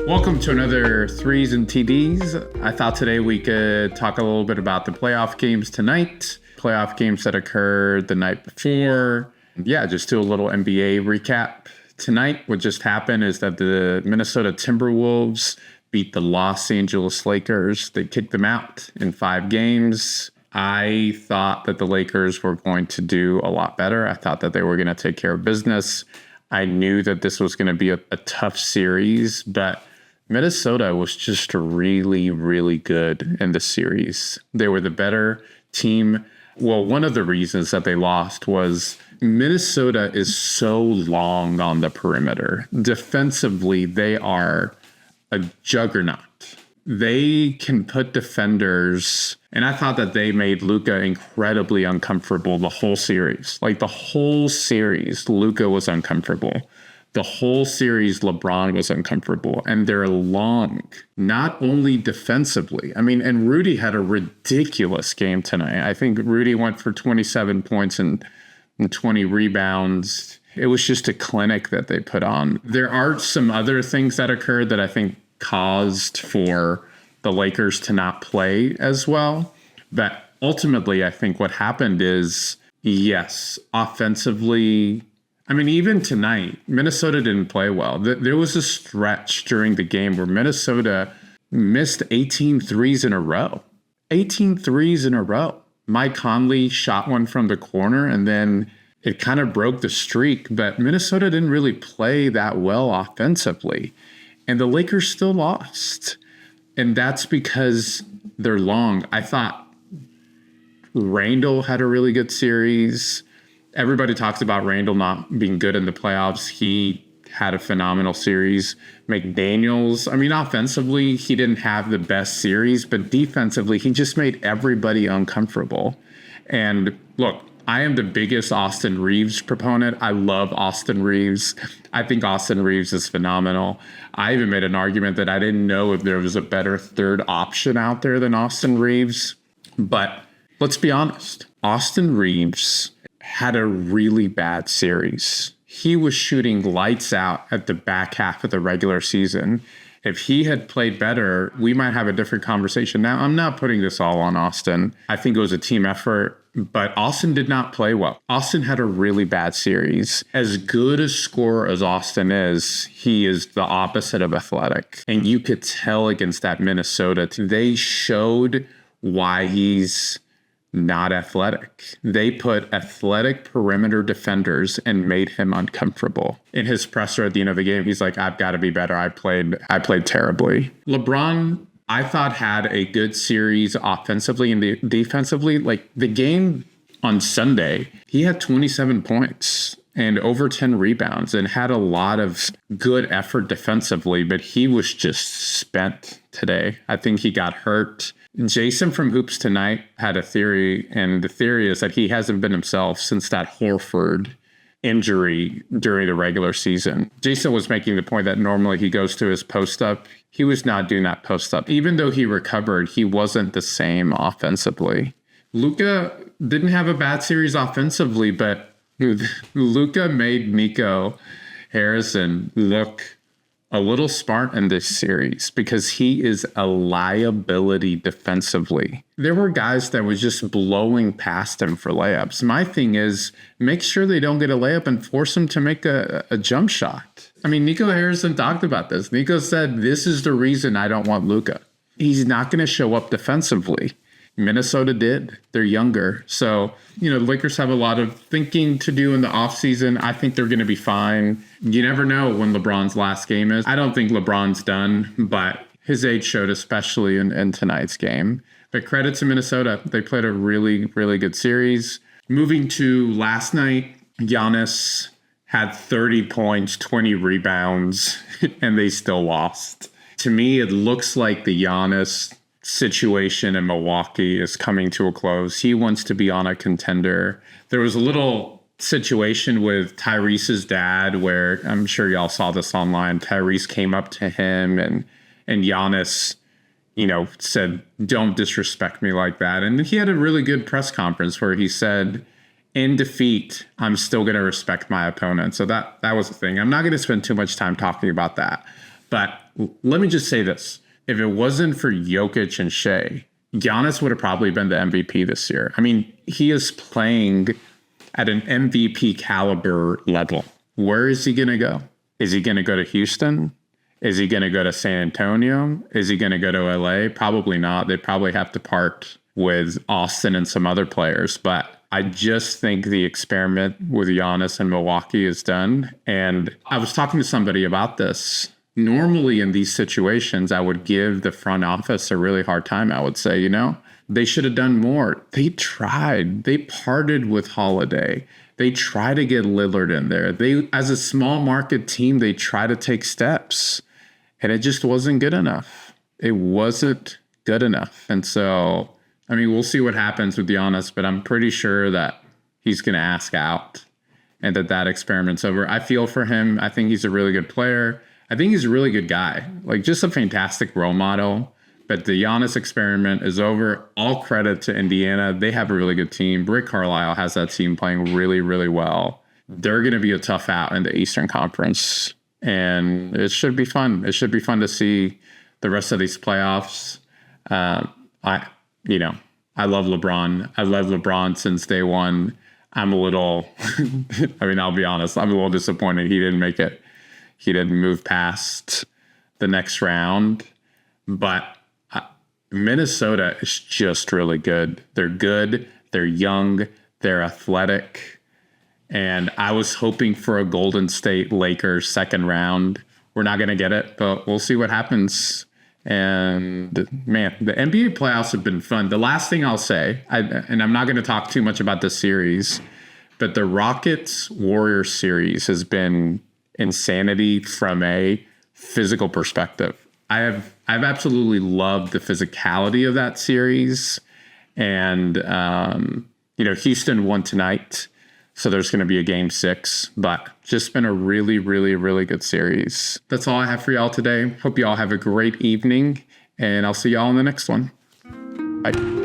Welcome to another Threes and TDs. I thought today we could talk a little bit about the playoff games tonight, playoff games that occurred the night before. Yeah, just do a little NBA recap. Tonight, what just happened is that the Minnesota Timberwolves beat the Los Angeles Lakers. They kicked them out in 5 games. I thought that the Lakers were going to do a lot better. I thought that they were going to take care of business. I knew that this was going to be a tough series, but Minnesota was just really, really good in the series. They were the better team. Well, one of the reasons that they lost was Minnesota is so long on the perimeter. Defensively, they are a juggernaut. They can put defenders, and I thought that they made Luka incredibly uncomfortable the whole series. Like the whole series, Luka was uncomfortable. The whole series, LeBron was uncomfortable, and they're long, not only defensively. I mean, and Rudy had a ridiculous game tonight. I think Rudy went for 27 points and 20 rebounds. It was just a clinic that they put on. There are some other things that occurred that I think caused for the Lakers to not play as well. But ultimately, I think what happened is, yes, offensively, I mean, even tonight, Minnesota didn't play well. There was a stretch during the game where Minnesota missed 18 threes in a row. 18 threes in a row. Mike Conley shot one from the corner, and then it kind of broke the streak. But Minnesota didn't really play that well offensively. And the Lakers still lost. And that's because they're long. I thought Randall had a really good series. Everybody talks about Randall not being good in the playoffs. He had a phenomenal series. McDaniels, I mean, offensively, he didn't have the best series, but defensively, he just made everybody uncomfortable. And look, I am the biggest Austin Reeves proponent. I love Austin Reeves. I think Austin Reeves is phenomenal. I even made an argument that I didn't know if there was a better third option out there than Austin Reeves. But let's be honest, Austin Reeves had a really bad series. He was shooting lights out at the back half of the regular season. If he had played better, we might have a different conversation. Now, I'm not putting this all on Austin. I think it was a team effort, but Austin did not play well. Austin had a really bad series. As good a scorer as Austin is, he is the opposite of athletic. And you could tell against that Minnesota team, they showed why he's not athletic. They put athletic perimeter defenders and made him uncomfortable. In his presser at the end of the game, he's like, I've got to be better. I played terribly. LeBron, I thought, had a good series offensively and defensively. Like the game on Sunday, he had 27 points and over 10 rebounds and had a lot of good effort defensively, but he was just spent today. I think he got hurt. Jason from Hoops Tonight had a theory, and the theory is that he hasn't been himself since that Horford injury during the regular season. Jason was making the point that normally he goes to his post-up. He was not doing that post-up. Even though he recovered, he wasn't the same offensively. Luka didn't have a bad series offensively, but Luka made Nico Harrison look a little smart in this series because he is a liability defensively. There were guys that was just blowing past him for layups. My thing is, make sure they don't get a layup and force him to make a jump shot. I mean, Nico Harrison talked about this. Nico said, this is the reason I don't want Luka. He's not going to show up defensively. Minnesota did. They're younger. So, the Lakers have a lot of thinking to do in the offseason. I think they're going to be fine. You never know when LeBron's last game is. I don't think LeBron's done, but his age showed, especially in tonight's game. But credit to Minnesota. They played a really, really good series. Moving to last night, Giannis had 30 points, 20 rebounds, and they still lost. To me, it looks like the Giannis situation in Milwaukee is coming to a close. He wants to be on a contender. There was a little situation with Tyrese's dad where I'm sure y'all saw this online. Tyrese came up to him and Giannis, said, don't disrespect me like that. And he had a really good press conference where he said, in defeat, I'm still going to respect my opponent. So that was the thing. I'm not going to spend too much time talking about that. But let me just say this. If it wasn't for Jokic and Shea, Giannis would have probably been the MVP this year. I mean, he is playing at an MVP caliber level. Where is he going to go? Is he going to go to Houston? Is he going to go to San Antonio? Is he going to go to LA? Probably not. They'd probably have to part with Austin and some other players. But I just think the experiment with Giannis in Milwaukee is done. And I was talking to somebody about this. Normally in these situations, I would give the front office a really hard time. I would say, they should have done more. They tried. They parted with Holiday. They try to get Lillard in there. They, as a small market team, they try to take steps. And it just wasn't good enough. It wasn't good enough. And so, I mean, we'll see what happens with Giannis, but I'm pretty sure that he's going to ask out and that experiment's over. I feel for him. I think he's a really good player. I think he's a really good guy, like just a fantastic role model. But the Giannis experiment is over. All credit to Indiana. They have a really good team. Rick Carlisle has that team playing really, really well. They're going to be a tough out in the Eastern Conference. And it should be fun. It should be fun to see the rest of these playoffs. I love LeBron. I love LeBron since day one. I'm a little, I'll be honest. I'm a little disappointed he didn't make it. He didn't move past the next round. But Minnesota is just really good. They're good. They're young. They're athletic. And I was hoping for a Golden State Lakers second round. We're not going to get it, but we'll see what happens. And man, the NBA playoffs have been fun. The last thing I'll say, and I'm not going to talk too much about this series, but the Rockets-Warriors series has been insanity from a physical perspective. I've absolutely loved the physicality of that series. And, Houston won tonight. So there's going to be a game 6, but just been a really, really, really good series. That's all I have for y'all today. Hope you all have a great evening, and I'll see y'all in the next one. Bye.